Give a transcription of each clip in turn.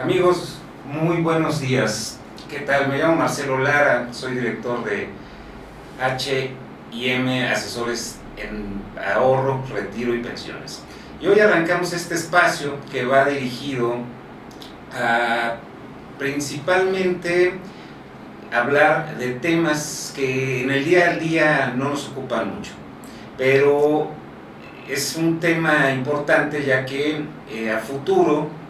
Amigos, muy buenos días. ¿Qué tal? Me llamo Marcelo Lara, soy director de H&M Asesores en Ahorro, Retiro y Pensiones. Y hoy arrancamos este espacio que va dirigido a principalmente hablar de temas que en el día a día no nos ocupan mucho, pero es un tema importante ya que a futuro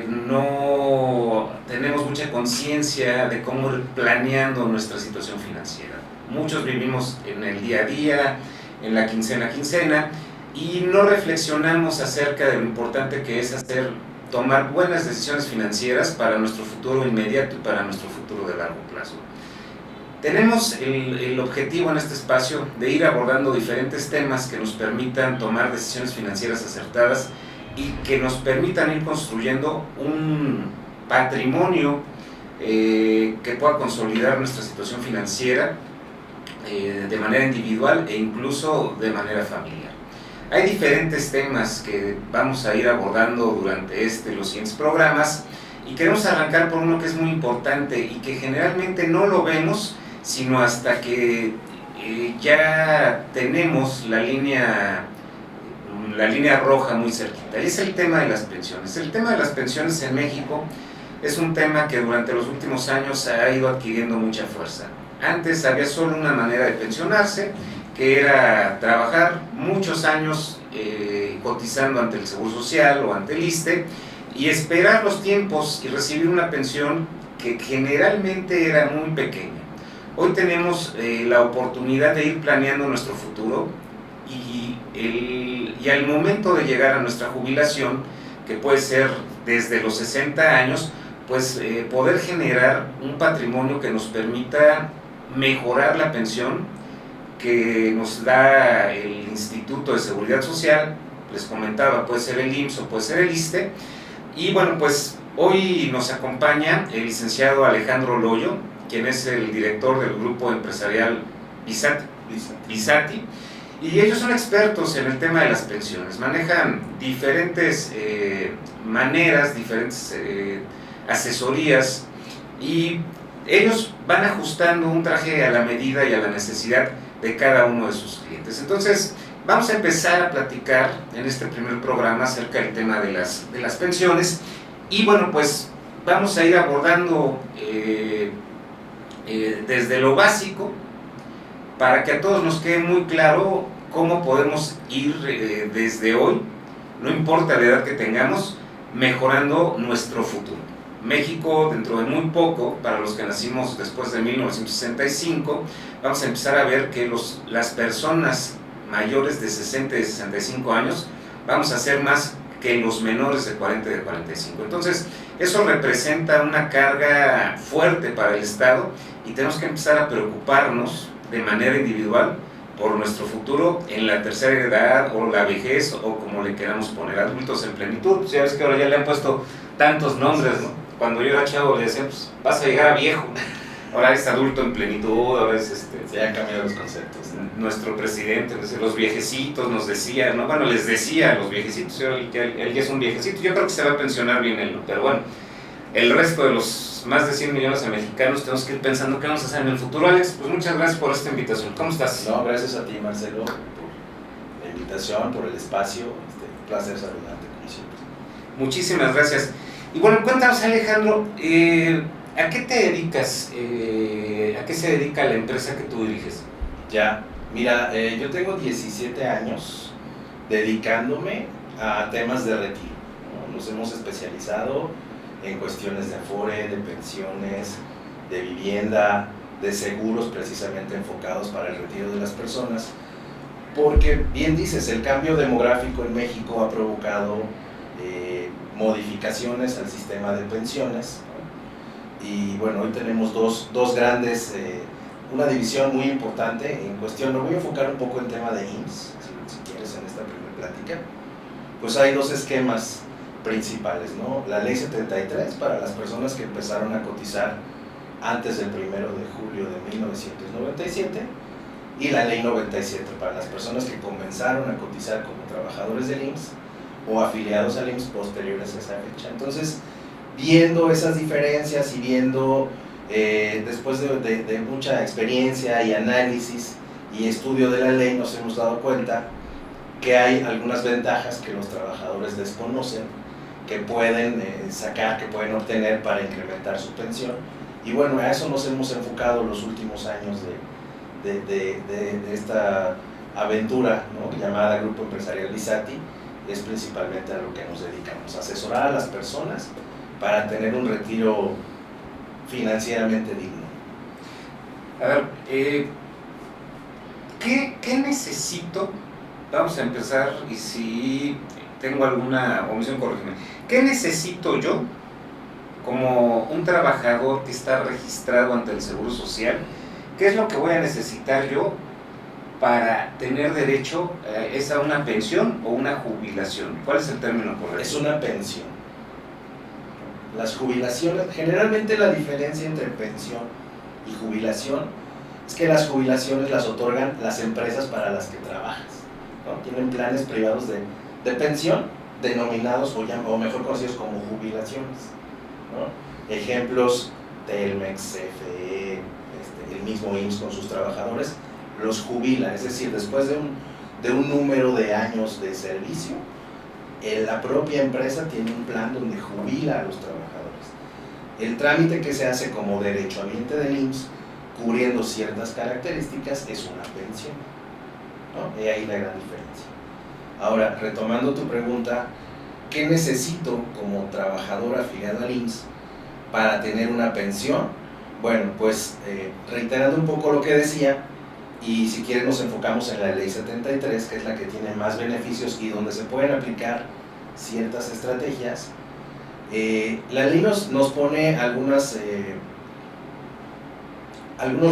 no tenemos mucha conciencia de cómo ir planeando nuestra situación financiera. Muchos vivimos en el día a día, en la quincena a quincena, y no reflexionamos acerca de lo importante que es tomar buenas decisiones financieras para nuestro futuro inmediato y para nuestro futuro de largo plazo. Tenemos el objetivo en este espacio de ir abordando diferentes temas que nos permitan tomar decisiones financieras acertadas y que nos permitan ir construyendo un patrimonio que pueda consolidar nuestra situación financiera de manera individual e incluso de manera familiar. Hay diferentes temas que vamos a ir abordando durante los siguientes programas y queremos arrancar por uno que es muy importante y que generalmente no lo vemos sino hasta que ya tenemos la línea roja muy cerquita, y es el tema de las pensiones. El tema de las pensiones en México es un tema que durante los últimos años ha ido adquiriendo mucha fuerza. Antes había solo una manera de pensionarse, que era trabajar muchos años cotizando ante el Seguro Social o ante el ISSSTE y esperar los tiempos y recibir una pensión que generalmente era muy pequeña. Hoy tenemos la oportunidad de ir planeando nuestro futuro y al momento de llegar a nuestra jubilación, que puede ser desde los 60 años, pues poder generar un patrimonio que nos permita mejorar la pensión que nos da el Instituto de Seguridad Social. Les comentaba, puede ser el IMSS o puede ser el ISSSTE. Y bueno, pues hoy nos acompaña el licenciado Alejandro Loyo, quien es el director del grupo empresarial Visati, y ellos son expertos en el tema de las pensiones, manejan diferentes maneras, diferentes asesorías, y ellos van ajustando un traje a la medida y a la necesidad de cada uno de sus clientes. Entonces, vamos a empezar a platicar en este primer programa acerca del tema de las pensiones, y bueno, pues vamos a ir abordando desde lo básico, para que a todos nos quede muy claro cómo podemos ir desde hoy, no importa la edad que tengamos, mejorando nuestro futuro. México, dentro de muy poco, para los que nacimos después de 1965, vamos a empezar a ver que las personas mayores de 60 y de 65 años vamos a ser más que los menores de 40 y de 45. Entonces, eso representa una carga fuerte para el Estado y tenemos que empezar a preocuparnos de manera individual por nuestro futuro en la tercera edad o la vejez o como le queramos poner, adultos en plenitud. Pues ya ves que ahora ya le han puesto tantos nombres, ¿no? Cuando yo era chavo le decían, pues vas a llegar a viejo. Ahora es adulto en plenitud, ahora es ya han cambiado los conceptos, ¿no? Nuestro presidente, los viejecitos nos decía, ¿no? Bueno, les decía a los viejecitos, él ya es un viejecito, yo creo que se va a pensionar bien él, ¿no? Pero bueno, el resto de los más de 100 millones de mexicanos tenemos que ir pensando qué vamos a hacer en el futuro. Alex, pues muchas gracias por esta invitación. ¿Cómo estás? No, gracias a ti, Marcelo, por la invitación, por el espacio. Un placer saludarte, como siempre. Muchísimas gracias. Y bueno, cuéntanos, Alejandro, ¿a qué te dedicas? ¿A qué se dedica la empresa que tú diriges? Ya, mira, yo tengo 17 años dedicándome a temas de retiro, ¿no? Nos hemos especializado en cuestiones de Afore, de pensiones, de vivienda, de seguros precisamente enfocados para el retiro de las personas, porque bien dices, el cambio demográfico en México ha provocado modificaciones al sistema de pensiones, ¿no? Y bueno, hoy tenemos dos grandes, una división muy importante en cuestión. Me voy a enfocar un poco en tema de IMSS, si quieres, en esta primera plática. Pues hay dos esquemas principales, ¿no? La ley 73 para las personas que empezaron a cotizar antes del 1 de julio de 1997 y la ley 97 para las personas que comenzaron a cotizar como trabajadores del IMSS o afiliados al IMSS posteriores a esa fecha. Entonces, viendo esas diferencias y viendo, después de mucha experiencia y análisis y estudio de la ley, nos hemos dado cuenta que hay algunas ventajas que los trabajadores desconocen, que pueden sacar, que pueden obtener para incrementar su pensión. Y bueno, a eso nos hemos enfocado los últimos años de esta aventura, ¿no?, llamada Grupo Empresarial Visati. Es principalmente a lo que nos dedicamos, a asesorar a las personas para tener un retiro financieramente digno. A ver, ¿qué necesito? Vamos a empezar, y si tengo alguna omisión, corrígeme. ¿Qué necesito yo como un trabajador que está registrado ante el Seguro Social? ¿Qué es lo que voy a necesitar yo para tener derecho a una pensión o una jubilación? ¿Cuál es el término correcto? Es una pensión. Las jubilaciones, generalmente la diferencia entre pensión y jubilación es que las jubilaciones las otorgan las empresas para las que trabajas, ¿no? Tienen planes privados de pensión denominados o mejor conocidos como jubilaciones, ¿no? Ejemplos: Telmex, CFE, el mismo IMSS con sus trabajadores los jubila, es decir, después de un número de años de servicio, la propia empresa tiene un plan donde jubila a los trabajadores. El trámite que se hace como derechohabiente del IMSS, cubriendo ciertas características, es una pensión, ¿no? Y ahí la gran diferencia. Ahora, retomando tu pregunta, ¿qué necesito como trabajador afiliado al IMSS para tener una pensión? Bueno, pues reiterando un poco lo que decía, y si quieren nos enfocamos en la Ley 73, que es la que tiene más beneficios y donde se pueden aplicar ciertas estrategias. La ley nos pone algunos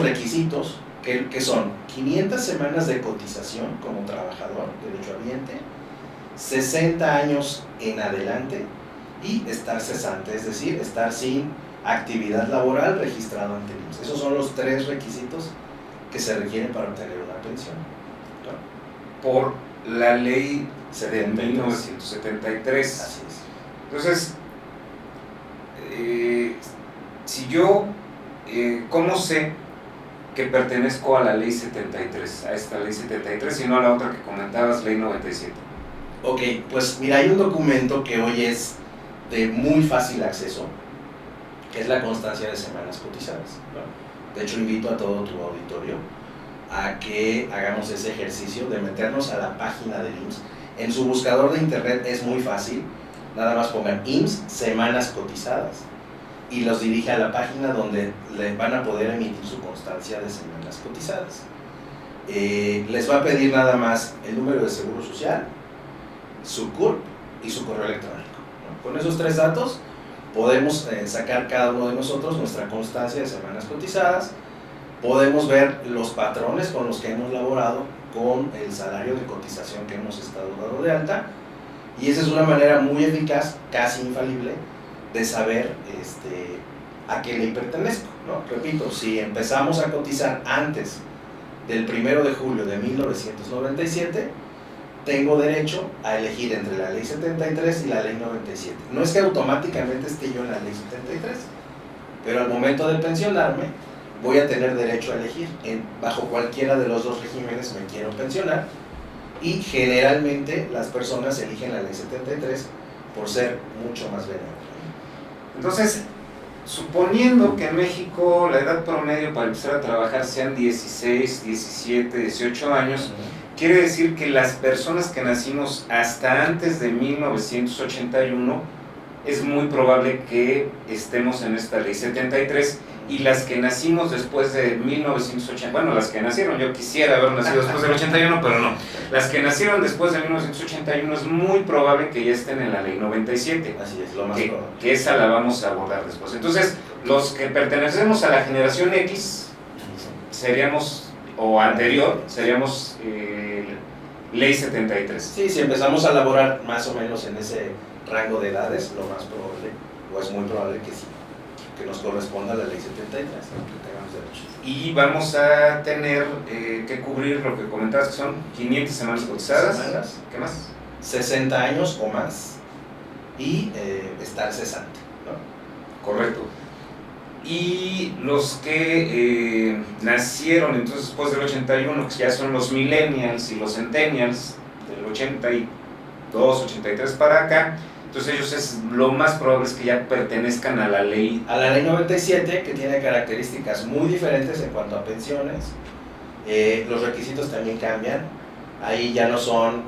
requisitos que son 500 semanas de cotización como trabajador, derechohabiente, 60 años en adelante y estar cesante, es decir, estar sin actividad laboral registrado ante el IMSS. Esos son los 3 requisitos que se requieren para obtener una pensión, ¿no? Por la ley 73. 1973. Así es. Entonces, si yo, ¿cómo sé que pertenezco a la ley 73, a esta ley 73 y no a la otra que comentabas, ley 97? Ok, pues mira, hay un documento que hoy es de muy fácil acceso, que es la constancia de semanas cotizadas, ¿no? De hecho, invito a todo tu auditorio a que hagamos ese ejercicio de meternos a la página del IMSS. En su buscador de internet es muy fácil, nada más pongan IMSS semanas cotizadas y los dirige a la página donde le van a poder emitir su constancia de semanas cotizadas. Les va a pedir nada más el número de seguro social, su CURP y su correo electrónico, ¿no? Con esos 3 datos podemos sacar cada uno de nosotros nuestra constancia de semanas cotizadas, podemos ver los patrones con los que hemos laborado con el salario de cotización que hemos estado dado de alta, y esa es una manera muy eficaz, casi infalible, de saber a qué ley pertenezco, ¿no? Repito, si empezamos a cotizar antes del 1 de julio de 1997, tengo derecho a elegir entre la ley 73 y la ley 97. No es que automáticamente esté yo en la ley 73, pero al momento de pensionarme voy a tener derecho a elegir bajo cualquiera de los 2 regímenes me quiero pensionar, y generalmente las personas eligen la ley 73 por ser mucho más benévola. Entonces, suponiendo que en México la edad promedio para empezar a trabajar sean 16, 17, 18 años, quiere decir que las personas que nacimos hasta antes de 1981 es muy probable que estemos en esta ley 73, y las que nacimos después de 1980, bueno, las que nacieron, yo quisiera haber nacido después del 81, pero no, las que nacieron después de 1981 es muy probable que ya estén en la ley 97. Así es, lo más probable. Que esa la vamos a abordar después. Entonces, los que pertenecemos a la generación X seríamos, o anterior, seríamos ley 73. Sí, si empezamos a laborar más o menos en ese rango de edades, lo más probable, o es muy probable que sí, que nos corresponda la ley 73, ¿no? Que tengamos derecho. Y vamos a tener que cubrir lo que comentabas, que son 500 semanas cotizadas. ¿Qué más? 60 años o más, y estar cesante, ¿no? Correcto. Y los que nacieron entonces después del 81, que ya son los millennials y los centennials, del 82, 83 para acá, entonces ellos es lo más probable es que ya pertenezcan a la ley. A la ley 97, que tiene características muy diferentes en cuanto a pensiones. Los requisitos también cambian. Ahí ya no son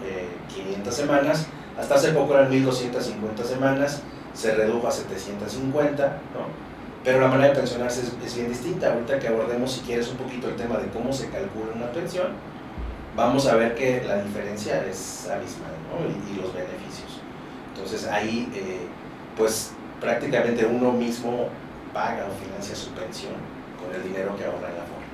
500 semanas, hasta hace poco eran 1250 semanas, se redujo a 750, ¿no? Pero la manera de pensionarse es bien distinta. Ahorita que abordemos, si quieres, un poquito el tema de cómo se calcula una pensión, vamos a ver que la diferencia es abismal, ¿no? Y los beneficios. Entonces ahí, pues prácticamente uno mismo paga o financia su pensión con el dinero que ahorra en la Afore.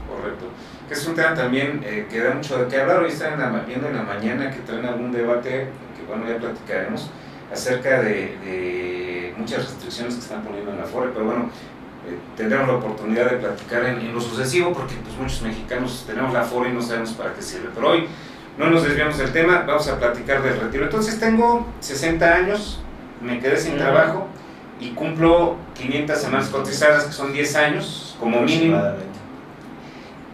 Correcto. Que es un tema también que da mucho de qué hablar. Hoy están viendo en la mañana que traen algún debate, que bueno, ya platicaremos, acerca de muchas restricciones que están poniendo en la Afore, pero bueno, tendremos la oportunidad de platicar en lo sucesivo, porque pues, muchos mexicanos tenemos la Afore y no sabemos para qué sirve. Pero hoy no nos desviamos del tema, vamos a platicar del retiro. Entonces tengo 60 años, me quedé sin trabajo y cumplo 500 semanas cotizadas, que son 10 años como mínimo,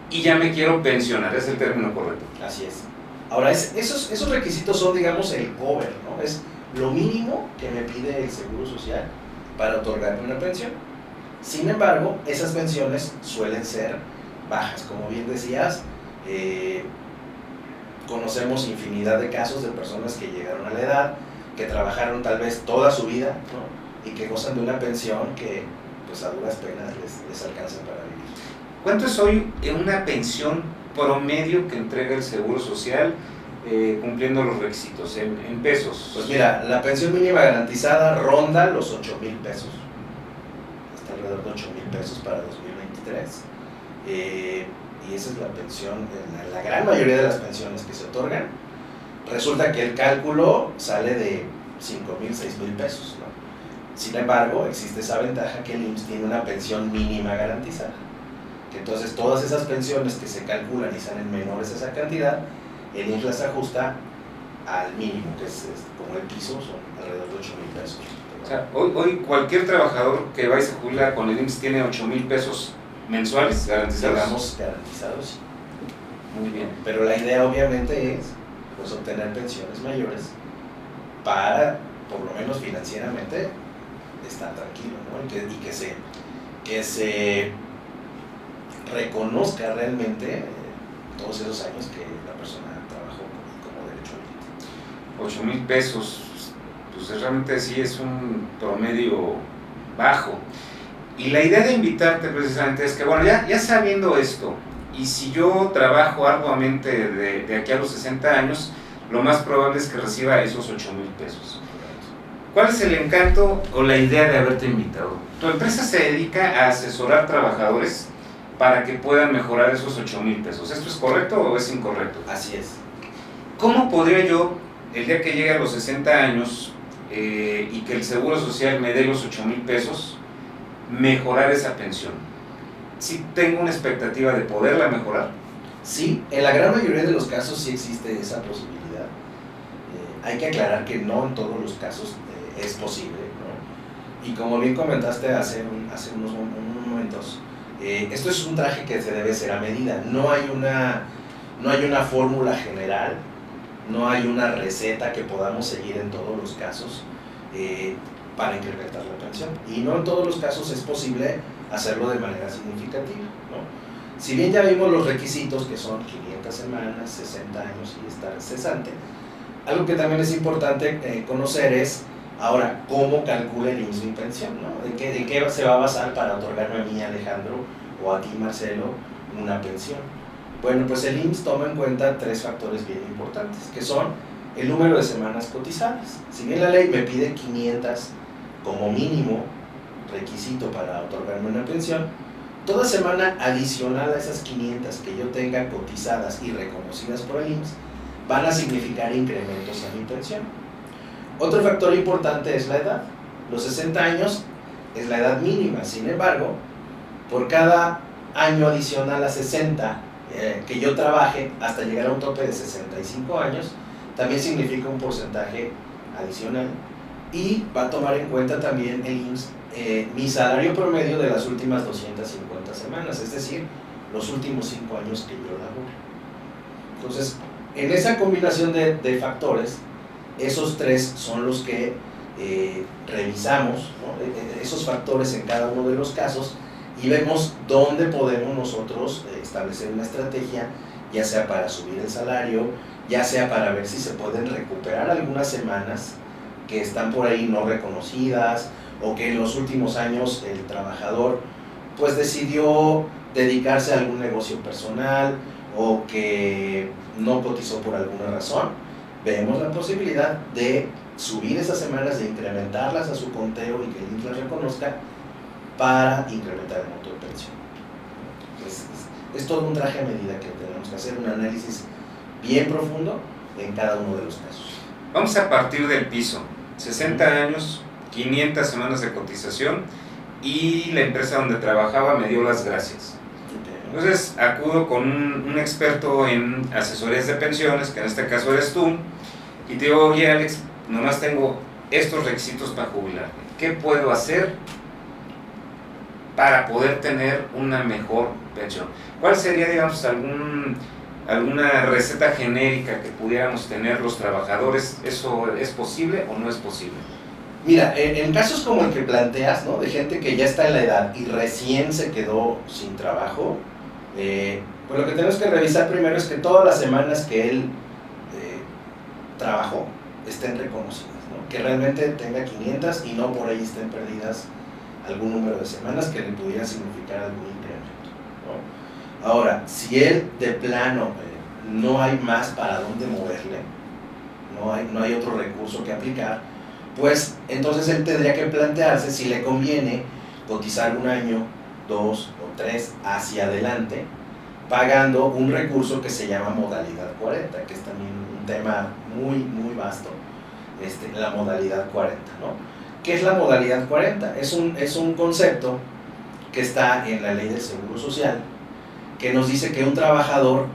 y ya me quiero pensionar, es el término correcto. Así es. Ahora, esos requisitos son, digamos, el cover, ¿no? Es lo mínimo que me pide el Seguro Social para otorgarme una pensión. Sin embargo, esas pensiones suelen ser bajas. Como bien decías, conocemos infinidad de casos de personas que llegaron a la edad, que trabajaron tal vez toda su vida, ¿no? Y que gozan de una pensión que pues a duras penas les alcanza para vivir. ¿Cuánto es hoy una pensión promedio que entrega el Seguro Social cumpliendo los requisitos en pesos? Pues mira, la pensión mínima garantizada ronda los 8,000 pesos. Está alrededor de 8,000 pesos para 2023. Y esa es la pensión, la gran mayoría de las pensiones que se otorgan. Resulta que el cálculo sale de 5,000, 6,000 pesos, ¿no? Sin embargo, existe esa ventaja que el IMSS tiene una pensión mínima garantizada. Que entonces todas esas pensiones que se calculan y salen menores a esa cantidad, el IMSS las ajusta al mínimo, que es como el piso, son alrededor de 8,000 pesos. O sea, hoy cualquier trabajador que vaya a se jubilar con el IMSS tiene 8,000 pesos mensuales garantizados. Digamos, garantizados, sí. Muy bien. Pero la idea obviamente es pues, obtener pensiones mayores para, por lo menos financieramente, estar tranquilo, ¿no? Y que se reconozca realmente todos esos años que la persona trabajó como derecho a 8,000 pesos, pues realmente sí es un promedio bajo. Y la idea de invitarte precisamente es que, bueno, ya sabiendo esto, y si yo trabajo arduamente de aquí a los 60 años, lo más probable es que reciba esos 8,000 pesos. ¿Cuál es el encanto o la idea de haberte invitado? Tu empresa se dedica a asesorar trabajadores para que puedan mejorar esos 8,000 pesos. ¿Esto es correcto o es incorrecto? Así es. ¿Cómo podría yo, el día que llegue a los 60 años y que el Seguro Social me dé los 8,000 pesos, mejorar esa pensión? ¿Sí tengo una expectativa de poderla mejorar? Sí, en la gran mayoría de los casos sí existe esa posibilidad. Hay que aclarar que no en todos los casos es posible, ¿no? Y como bien comentaste hace unos momentos, esto es un traje que se debe hacer a medida. No hay una fórmula general, no hay una receta que podamos seguir en todos los casos para incrementar la pensión. Y no en todos los casos es posible hacerlo de manera significativa, ¿no? Si bien ya vimos los requisitos, que son 500 semanas, 60 años y estar cesante, algo que también es importante conocer es, ahora, cómo calcula el IMSS mi pensión, ¿no? ¿En qué se va a basar para otorgarme a mí, Alejandro, o a ti, Marcelo, una pensión? Bueno, pues el IMSS toma en cuenta 3 factores bien importantes, que son el número de semanas cotizadas. Si bien la ley me pide 500 como mínimo requisito para otorgarme una pensión, toda semana adicional a esas 500 que yo tenga cotizadas y reconocidas por el IMSS van a significar incrementos en mi pensión. Otro factor importante es la edad. Los 60 años es la edad mínima, sin embargo, por cada año adicional a 60 que yo trabaje hasta llegar a un tope de 65 años, también significa un porcentaje adicional y va a tomar en cuenta también el IMSS mi salario promedio de las últimas 250 semanas, es decir, los últimos 5 años que yo laboro. Entonces, en esa combinación de factores, esos tres son los que revisamos, ¿no? Esos factores en cada uno de los casos, y vemos dónde podemos nosotros establecer una estrategia, ya sea para subir el salario, ya sea para ver si se pueden recuperar algunas semanas que están por ahí no reconocidas, o que en los últimos años el trabajador pues decidió dedicarse a algún negocio personal, o que no cotizó por alguna razón. Vemos la posibilidad de subir esas semanas, de incrementarlas a su conteo y que el IMSS las reconozca para incrementar el monto de pensión. Es todo un traje a medida que tenemos que hacer, un análisis bien profundo en cada uno de los casos. Vamos a partir del piso, 60 años, 500 semanas de cotización, y la empresa donde trabajaba me dio las gracias. Entonces acudo con un experto en asesorías de pensiones, que en este caso eres tú, y te digo: oye Alex, nomás tengo estos requisitos para jubilarme, ¿qué puedo hacer para poder tener una mejor pensión? ¿Cuál sería, digamos, alguna receta genérica que pudiéramos tener los trabajadores? ¿Eso es posible o no es posible? Mira, en casos como el que planteas, ¿no? De gente que ya está en la edad y recién se quedó sin trabajo, pues lo que tenemos que revisar primero es que todas las semanas que él trabajó estén reconocidas, ¿no? Que realmente tenga 500 y no por ahí estén perdidas algún número de semanas que le pudiera significar algún incremento, ¿no? Ahora, si él de plano no hay más para dónde moverle, no hay otro recurso que aplicar, pues entonces él tendría que plantearse si le conviene cotizar 1 año, 2 o 3 hacia adelante, pagando un recurso que se llama modalidad 40, que es también un tema muy vasto, la modalidad 40, ¿no? ¿Qué es la modalidad 40? Es un concepto que está en la ley del Seguro Social, que nos dice que un trabajador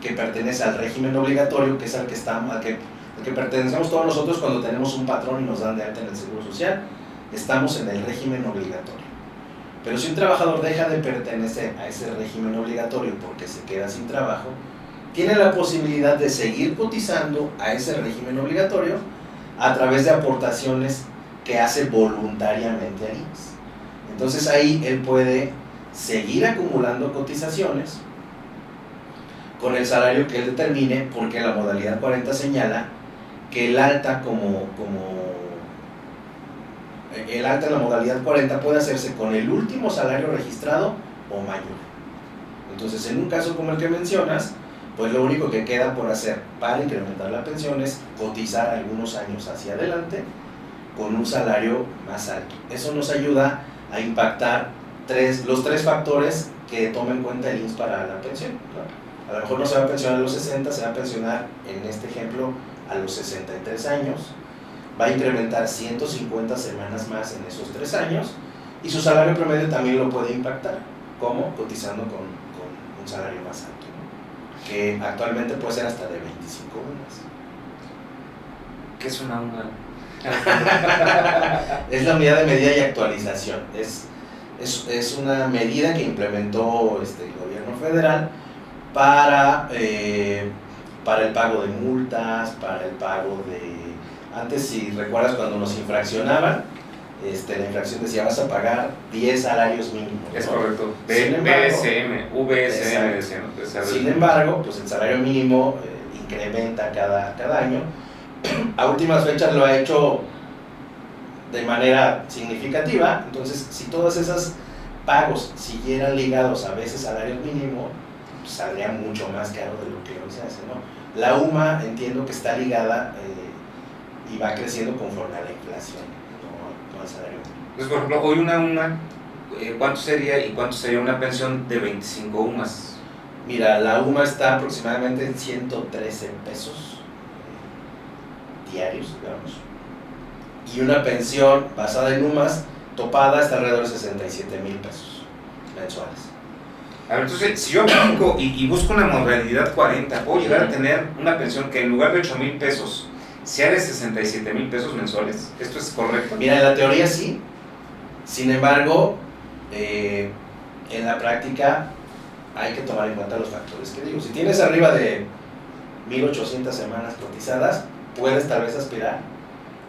que pertenece al régimen obligatorio, que es al que pertenecemos todos nosotros cuando tenemos un patrón y nos dan de alta en el Seguro Social, estamos en el régimen obligatorio. Pero si un trabajador deja de pertenecer a ese régimen obligatorio porque se queda sin trabajo, tiene la posibilidad de seguir cotizando a ese régimen obligatorio a través de aportaciones que hace voluntariamente al IMSS. Entonces ahí él puede seguir acumulando cotizaciones con el salario que él determine, porque la modalidad 40 señala que el alta el alta en la modalidad 40 puede hacerse con el último salario registrado o mayor. Entonces, en un caso como el que mencionas, pues lo único que queda por hacer para incrementar la pensión es cotizar algunos años hacia adelante con un salario más alto. Eso nos ayuda a impactar los 3 factores que toma en cuenta el IMSS para la pensión, ¿no? A lo mejor no se va a pensionar a los 60, se va a pensionar, en este ejemplo, a los 63 años, va a incrementar 150 semanas más en esos 3 años, y su salario promedio también lo puede impactar, ¿cómo? Cotizando con un salario más alto, ¿no? Que actualmente puede ser hasta de 25 UMAS. ¿Qué es una UMA? Es la unidad de medida y actualización. Es una medida que implementó el gobierno federal para el pago de multas, para el pago de... Antes, si recuerdas, cuando nos infraccionaban, la infracción decía: vas a pagar 10 salarios mínimos, ¿no? Es correcto. VSM, decían. Sin embargo, pues el salario mínimo incrementa cada año. A últimas fechas lo ha hecho de manera significativa. Entonces, si todos esos pagos siguieran ligados a veces salario mínimo, pues saldría mucho más caro de lo que hoy se hace, ¿no? La UMA entiendo que está ligada y va creciendo conforme a la inflación, no al salario mínimo. Entonces, por ejemplo, hoy una UMA, ¿cuánto sería y cuánto sería una pensión de 25 UMAS? Mira, la UMA está aproximadamente en 113 pesos diarios, digamos. Y una pensión basada en UMAS topada está alrededor de 67,000 pesos mensuales. A ver, entonces, si yo aplico y busco una modalidad 40, puedo llegar a tener una pensión que en lugar de 8,000 pesos sea de 67,000 pesos mensuales. ¿Esto es correcto? Mira, en la teoría sí, sin embargo, en la práctica hay que tomar en cuenta los factores que digo. Si tienes arriba de 1,800 semanas cotizadas, puedes tal vez aspirar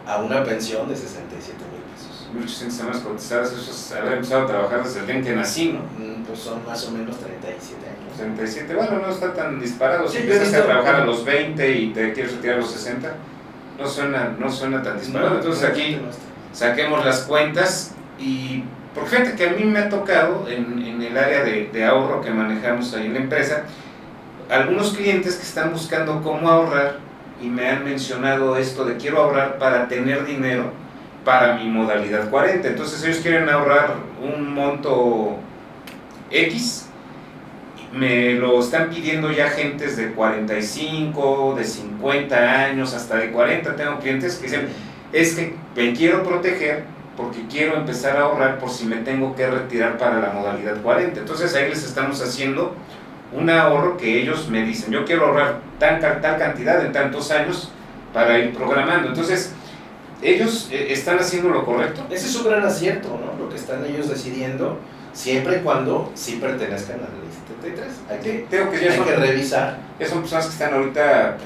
a una pensión de 67,000 pesos. 1,800 semanas cotizadas, eso es haber empezado a trabajar desde el día en que nací, ¿no? Pues son más o menos 37 años. 37, bueno, no está tan disparado. Si Sí, empiezas pero a trabajar a los 20 y te quieres retirar a los 60, no suena tan disparado. Entonces aquí saquemos las cuentas y, porque fíjate que a mí me ha tocado en el área de ahorro que manejamos ahí en la empresa, algunos clientes que están buscando cómo ahorrar y me han mencionado esto de quiero ahorrar para tener dinero para mi modalidad 40. Entonces ellos quieren ahorrar un monto X, me lo están pidiendo ya gentes de 45, de 50 años, hasta de 40. Tengo clientes que dicen, es que me quiero proteger porque quiero empezar a ahorrar por si me tengo que retirar para la modalidad 40. Entonces ahí les estamos haciendo un ahorro que ellos me dicen, yo quiero ahorrar tal cantidad en tantos años para ir programando. Entonces, ellos están haciendo lo correcto. Ese es un gran acierto, ¿no? Lo que están ellos decidiendo, siempre y cuando sí pertenezcan a la ley 73. Hay que revisar. Ya son personas que están ahorita,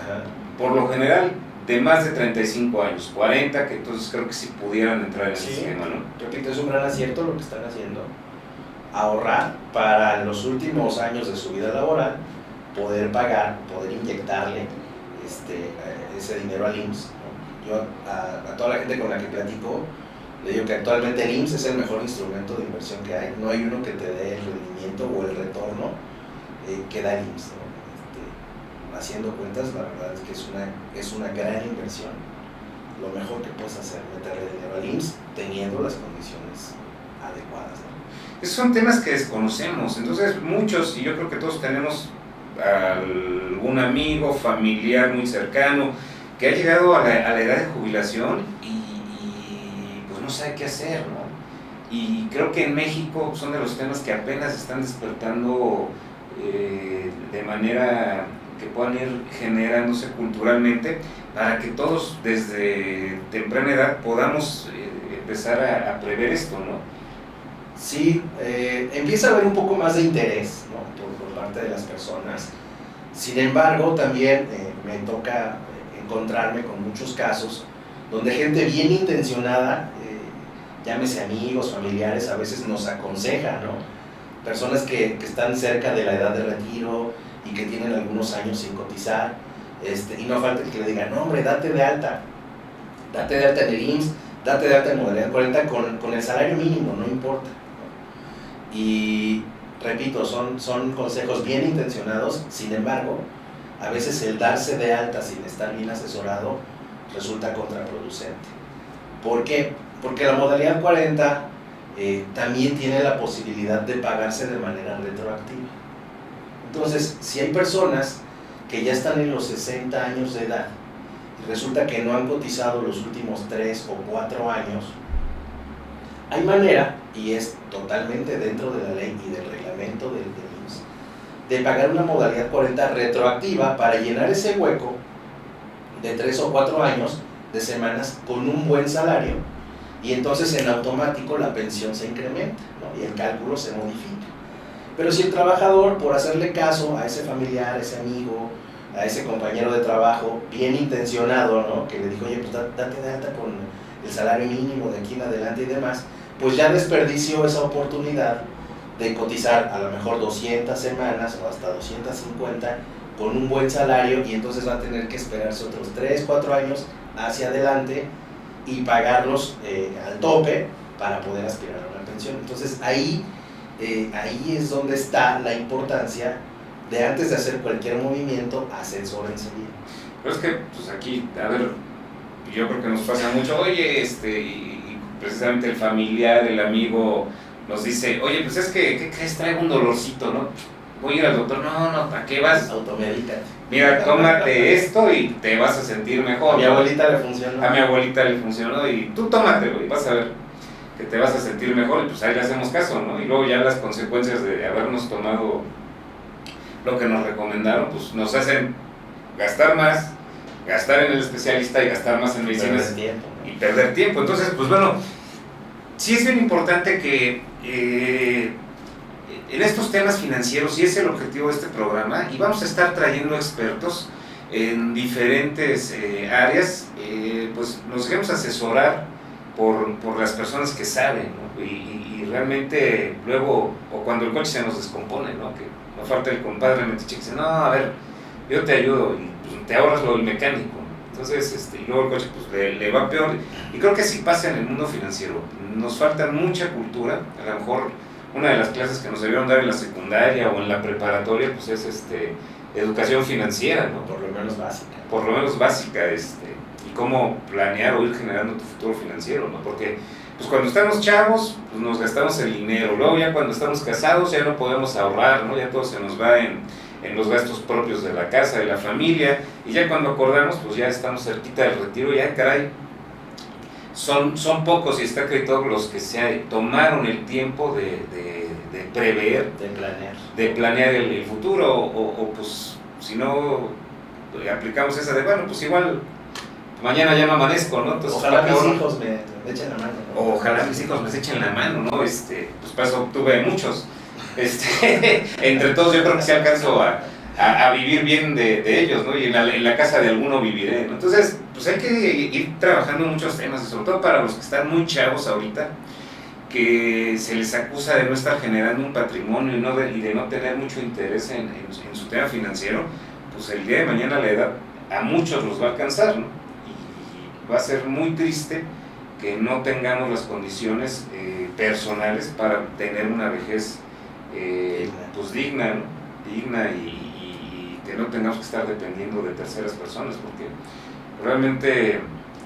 por lo general, de más de 35 años, 40, que entonces creo que sí pudieran entrar en el sistema, ¿no? Repito, es un gran acierto lo que están haciendo. Ahorrar para los últimos años de su vida laboral, poder pagar, poder inyectarle ese dinero al IMSS, ¿no? Yo a toda la gente con la que platico le digo que actualmente el IMSS es el mejor instrumento de inversión que hay. No hay uno que te dé el rendimiento o el retorno que da el IMSS, ¿no? Haciendo cuentas, la verdad es que es una gran inversión. Lo mejor que puedes hacer, meterle dinero al IMSS teniendo las condiciones adecuadas, ¿no? Esos son temas que desconocemos, entonces muchos, y yo creo que todos tenemos algún amigo, familiar muy cercano, que ha llegado a la edad de jubilación y pues no sabe qué hacer, ¿no? Y creo que en México son de los temas que apenas están despertando de manera que puedan ir generándose culturalmente para que todos desde temprana edad podamos empezar a prever esto, ¿no? Sí, empieza a haber un poco más de interés, ¿no? por parte de las personas. Sin embargo, también me toca encontrarme con muchos casos donde gente bien intencionada, llámese amigos, familiares, a veces nos aconseja, ¿no? Personas que están cerca de la edad de retiro y que tienen algunos años sin cotizar, y no falta el que le diga, no hombre, date de alta en el IMSS, date de alta en modalidad 40 con el salario mínimo, no importa. Y repito, son consejos bien intencionados, sin embargo, a veces el darse de alta sin estar bien asesorado resulta contraproducente. ¿Por qué? Porque la modalidad 40 también tiene la posibilidad de pagarse de manera retroactiva. Entonces, si hay personas que ya están en los 60 años de edad y resulta que no han cotizado los últimos 3 o 4 años, hay manera, y es totalmente dentro de la ley y del reglamento del IMSS, de pagar una modalidad 40 retroactiva para llenar ese hueco de 3 o 4 años de semanas con un buen salario, y entonces en automático la pensión se incrementa, ¿no? Y el cálculo se modifica. Pero si el trabajador, por hacerle caso a ese familiar, a ese amigo, a ese compañero de trabajo, bien intencionado, ¿no? Que le dijo, oye, pues date de alta con el salario mínimo de aquí en adelante y demás, pues ya desperdició esa oportunidad de cotizar a lo mejor 200 semanas o hasta 250 con un buen salario, y entonces va a tener que esperarse otros 3, 4 años hacia adelante y pagarlos al tope para poder aspirar a una pensión. Entonces ahí es donde está la importancia de, antes de hacer cualquier movimiento, asesórense bien. Pero es que pues aquí, a ver, yo creo que nos pasa mucho, oye, y precisamente el familiar, el amigo nos dice, oye, pues es que, ¿qué crees? Traigo un dolorcito, ¿no? Voy a ir al doctor. No, ¿para qué vas? Automedícate. Mira, tómate esto y te vas a sentir mejor. A mi abuelita le funcionó. A mi abuelita le funcionó y tú tómatelo y vas a ver que te vas a sentir mejor, y pues ahí le hacemos caso, ¿no? Y luego ya las consecuencias de habernos tomado lo que nos recomendaron, pues nos hacen gastar más, gastar en el especialista y gastar más en medicinas Perder tiempo, ¿no? y perder tiempo. Entonces, pues bueno, sí es bien importante que en estos temas financieros, y es el objetivo de este programa, y vamos a estar trayendo expertos en diferentes áreas, pues nos dejemos asesorar por las personas que saben, ¿no? Y realmente luego, o cuando el coche se nos descompone, ¿no? Que nos falta el compadre metiche que dice, no, a ver, yo te ayudo, y pues, te ahorras lo del mecánico. Entonces, y luego el coche pues, le va peor. Y creo que así pasa en el mundo financiero. Nos falta mucha cultura. A lo mejor una de las clases que nos debieron dar en la secundaria o en la preparatoria pues es educación financiera, ¿no? Por lo menos básica. Por lo menos básica, y cómo planear o ir generando tu futuro financiero, ¿no? Porque pues cuando estamos chavos, pues nos gastamos el dinero. Luego ya cuando estamos casados ya no podemos ahorrar, ¿no? Ya todo se nos va en los gastos propios de la casa, de la familia, y ya cuando acordamos, pues ya estamos cerquita del retiro, ya caray, son pocos y está acreditado los que se tomaron el tiempo de prever, de planear el futuro, o pues si no aplicamos esa de, bueno, pues igual mañana ya no amanezco, ¿no? Entonces, ojalá mis hijos me echen la mano, ¿no? Ojalá mis hijos me echen la mano, ¿no? Pues para eso tuve muchos. Entre todos yo creo que sí alcanzo a vivir bien de ellos, ¿no? Y en la casa de alguno viviré, ¿no? Entonces, pues hay que ir trabajando en muchos temas, y sobre todo para los que están muy chavos ahorita, que se les acusa de no estar generando un patrimonio y de no tener mucho interés en su tema financiero. Pues el día de mañana la edad a muchos los va a alcanzar, ¿no? Y va a ser muy triste que no tengamos las condiciones personales para tener una vejez pues digna, ¿no? Digna, y que no tengamos que estar dependiendo de terceras personas, porque realmente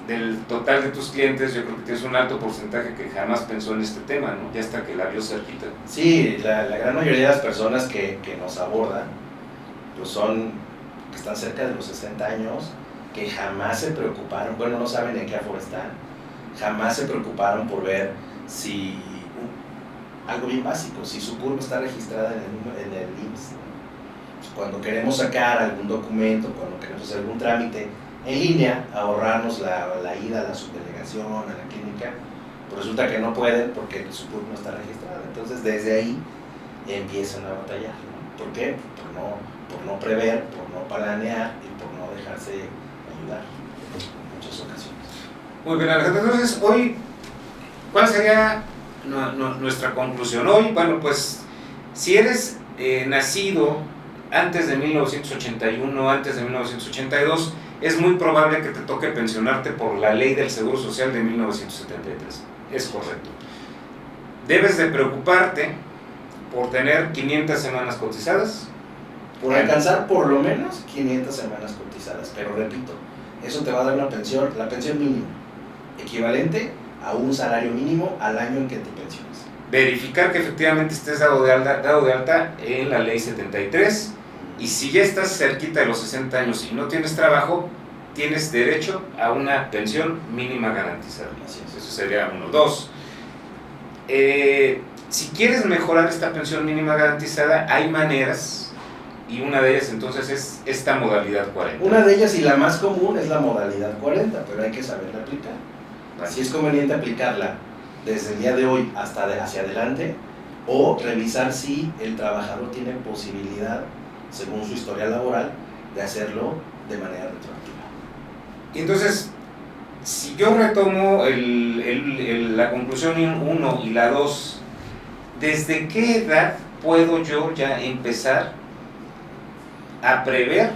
del total de tus clientes yo creo que tienes un alto porcentaje que jamás pensó en este tema, ¿no? Ya hasta que la vio cerquita. Sí, la gran mayoría de las personas que nos abordan pues son que están cerca de los 60 años, que jamás se preocuparon, bueno, no saben en qué aforo están, jamás se preocuparon por ver si algo bien básico, si su curva está registrada en el IMSS, ¿no? Pues cuando queremos sacar algún documento, cuando queremos hacer algún trámite en línea, ahorrarnos la ida a la subdelegación, a la clínica, pues resulta que no pueden porque su curva no está registrada. Entonces desde ahí empiezan a batallar, ¿no? ¿Por qué? Por no prever, por no planear y por no dejarse ayudar en muchas ocasiones. Muy bien, Alejandro. Entonces, hoy, ¿cuál sería nuestra conclusión? Hoy, bueno, pues, si eres nacido antes de 1981, antes de 1982, es muy probable que te toque pensionarte por la ley del Seguro Social de 1973. Es correcto. Debes de preocuparte por tener 500 semanas cotizadas. Por alcanzar por lo menos 500 semanas cotizadas, pero repito, eso te va a dar una pensión, la pensión mínima, equivalente a un salario mínimo al año en que te pensiones. Verificar que efectivamente estés dado de alta en la ley 73, y si ya estás cerquita de los 60 años y no tienes trabajo, tienes derecho a una pensión mínima garantizada. Eso sería uno. Dos, si quieres mejorar esta pensión mínima garantizada, hay maneras. Y una de ellas entonces es esta modalidad 40. Una de ellas y la más común es la modalidad 40, pero hay que saberla aplicar. Si es conveniente aplicarla desde el día de hoy hasta hacia adelante, o revisar si el trabajador tiene posibilidad, según su historia laboral, de hacerlo de manera retroactiva. Y entonces, si yo retomo la conclusión 1 y la 2, ¿desde qué edad puedo yo ya empezar a prever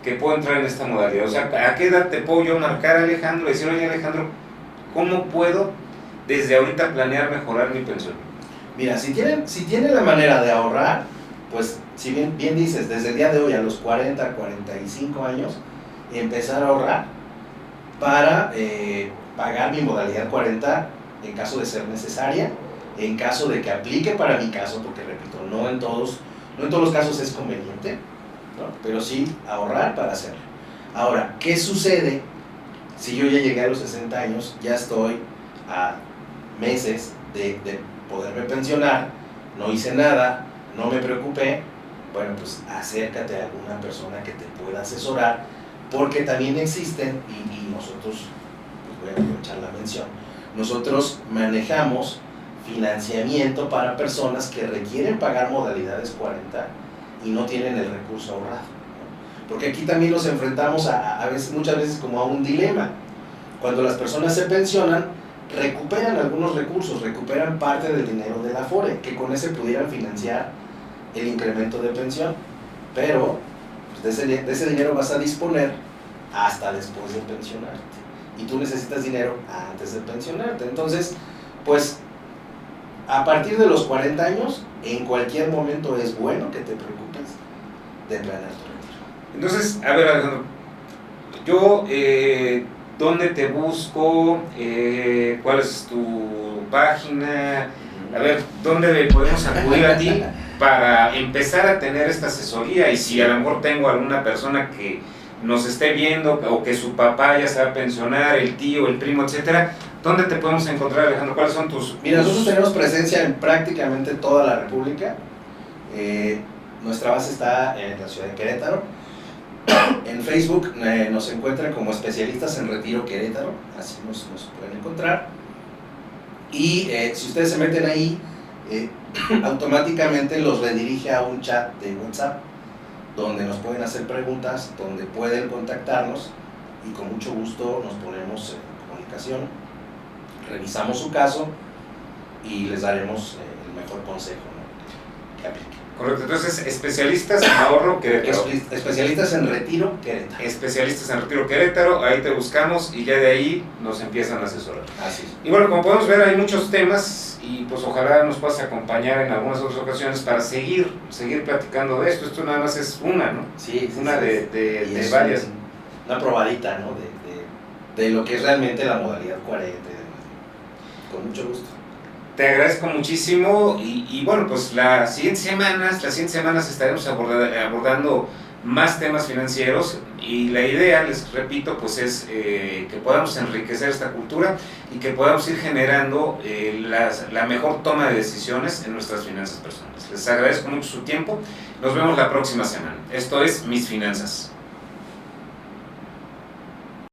que puedo entrar en esta modalidad? O sea, ¿a qué edad te puedo yo marcar, Alejandro, y decir, oye, Alejandro, ¿cómo puedo desde ahorita planear mejorar mi pensión? Mira, si tienen la manera de ahorrar, pues si bien dices, desde el día de hoy a los 40, 45 años, empezar a ahorrar para pagar mi modalidad 40 en caso de ser necesaria, en caso de que aplique para mi caso, porque repito, no en todos los casos es conveniente, ¿no? Pero sí ahorrar para hacerlo. Ahora, ¿qué sucede si yo ya llegué a los 60 años, ya estoy a meses de poderme pensionar, no hice nada, no me preocupé? Bueno, pues acércate a alguna persona que te pueda asesorar porque también existen, y nosotros, pues voy a aprovechar la mención, nosotros manejamos financiamiento para personas que requieren pagar modalidades 40 y no tienen el recurso ahorrado, ¿no? Porque aquí también nos enfrentamos a veces, muchas veces como a un dilema. Cuando las personas se pensionan, recuperan algunos recursos, recuperan parte del dinero del Afore, que con ese pudieran financiar el incremento de pensión, pero pues, de ese dinero vas a disponer hasta después de pensionarte, y tú necesitas dinero antes de pensionarte. Entonces, pues, a partir de los 40 años, en cualquier momento es bueno que te preocupes de planear tu retiro. Entonces, a ver, Alejandro, yo, ¿dónde te busco? ¿Cuál es tu página? A ver, ¿dónde podemos acudir a ti para empezar a tener esta asesoría? Y si a lo mejor tengo alguna persona que nos esté viendo o que su papá ya se va a pensionar, el tío, el primo, etcétera, ¿dónde te podemos encontrar, Alejandro? ¿Cuáles son tus...? Mira, nosotros tenemos presencia en prácticamente toda la República. Nuestra base está en la ciudad de Querétaro. En Facebook nos encuentran como especialistas en retiro Querétaro, así nos pueden encontrar. Y si ustedes se meten ahí, automáticamente los redirige a un chat de WhatsApp, donde nos pueden hacer preguntas, donde pueden contactarnos, y con mucho gusto nos ponemos en comunicación, revisamos su caso y les daremos el mejor consejo, ¿no?, que aplique. Correcto, entonces especialistas en ahorro Querétaro. Especialistas en retiro Querétaro. Especialistas en retiro Querétaro, ahí te buscamos y ya de ahí nos empiezan a asesorar. Así es. Y bueno, como podemos ver, hay muchos temas y pues ojalá nos puedas acompañar en algunas otras ocasiones para seguir platicando de esto. Esto nada más es una, ¿no? Sí, una de es varias. Una probadita, ¿no?, de lo que es realmente la modalidad 40. Con mucho gusto. Te agradezco muchísimo y bueno, pues las siguientes semanas estaremos abordando más temas financieros, y la idea, les repito, pues es que podamos enriquecer esta cultura y que podamos ir generando la mejor toma de decisiones en nuestras finanzas personales. Les agradezco mucho su tiempo, nos vemos la próxima semana. Esto es Mis Finanzas.